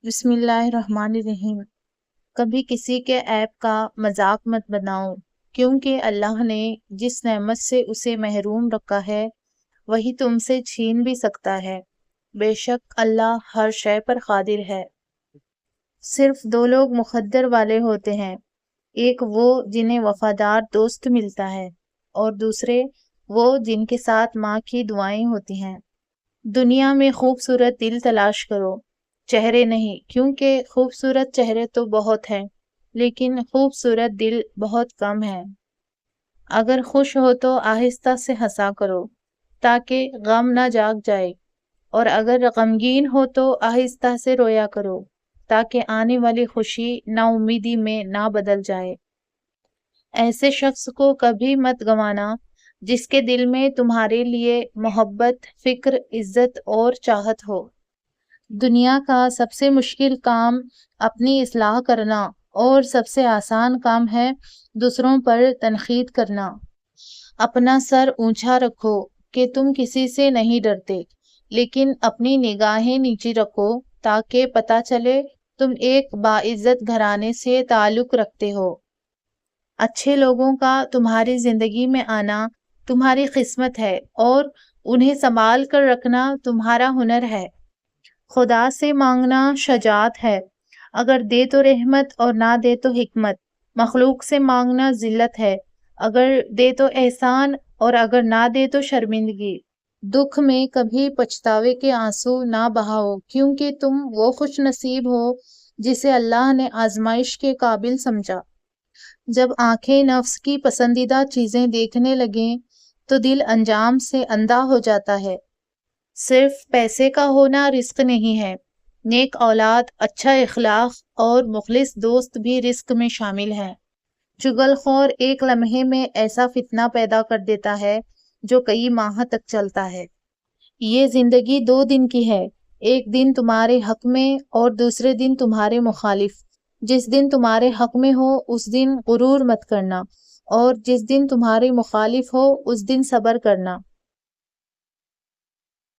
بسم اللہ الرحمن الرحیم۔ کبھی کسی کے عیب کا مذاق مت بناؤ، کیونکہ اللہ نے جس نعمت سے اسے محروم رکھا ہے وہی تم سے چھین بھی سکتا ہے۔ بے شک اللہ ہر شے پر قادر ہے۔ صرف دو لوگ مقدر والے ہوتے ہیں، ایک وہ جنہیں وفادار دوست ملتا ہے اور دوسرے وہ جن کے ساتھ ماں کی دعائیں ہوتی ہیں۔ دنیا میں خوبصورت دل تلاش کرو، چہرے نہیں، کیونکہ خوبصورت چہرے تو بہت ہیں لیکن خوبصورت دل بہت کم ہیں۔ اگر خوش ہو تو آہستہ سے ہنسا کرو تاکہ غم نہ جاگ جائے، اور اگر غمگین ہو تو آہستہ سے رویا کرو تاکہ آنے والی خوشی نا امیدی میں نہ بدل جائے۔ ایسے شخص کو کبھی مت گنوانا جس کے دل میں تمہارے لیے محبت، فکر، عزت اور چاہت ہو۔ دنیا کا سب سے مشکل کام اپنی اصلاح کرنا اور سب سے آسان کام ہے دوسروں پر تنقید کرنا۔ اپنا سر اونچا رکھو کہ تم کسی سے نہیں ڈرتے، لیکن اپنی نگاہیں نیچی رکھو تاکہ پتہ چلے تم ایک باعزت گھرانے سے تعلق رکھتے ہو۔ اچھے لوگوں کا تمہاری زندگی میں آنا تمہاری قسمت ہے اور انہیں سنبھال کر رکھنا تمہارا ہنر ہے۔ خدا سے مانگنا شجاعت ہے، اگر دے تو رحمت اور نہ دے تو حکمت۔ مخلوق سے مانگنا ذلت ہے، اگر دے تو احسان اور اگر نہ دے تو شرمندگی۔ دکھ میں کبھی پچھتاوے کے آنسو نہ بہاؤ، کیونکہ تم وہ خوش نصیب ہو جسے اللہ نے آزمائش کے قابل سمجھا۔ جب آنکھیں نفس کی پسندیدہ چیزیں دیکھنے لگیں تو دل انجام سے اندھا ہو جاتا ہے۔ صرف پیسے کا ہونا رزق نہیں ہے، نیک اولاد، اچھا اخلاق اور مخلص دوست بھی رزق میں شامل ہیں۔ چغل خور ایک لمحے میں ایسا فتنہ پیدا کر دیتا ہے جو کئی ماہ تک چلتا ہے۔ یہ زندگی 2 دن کی ہے، ایک دن تمہارے حق میں اور دوسرے دن تمہارے مخالف۔ جس دن تمہارے حق میں ہو اس دن غرور مت کرنا، اور جس دن تمہارے مخالف ہو اس دن صبر کرنا۔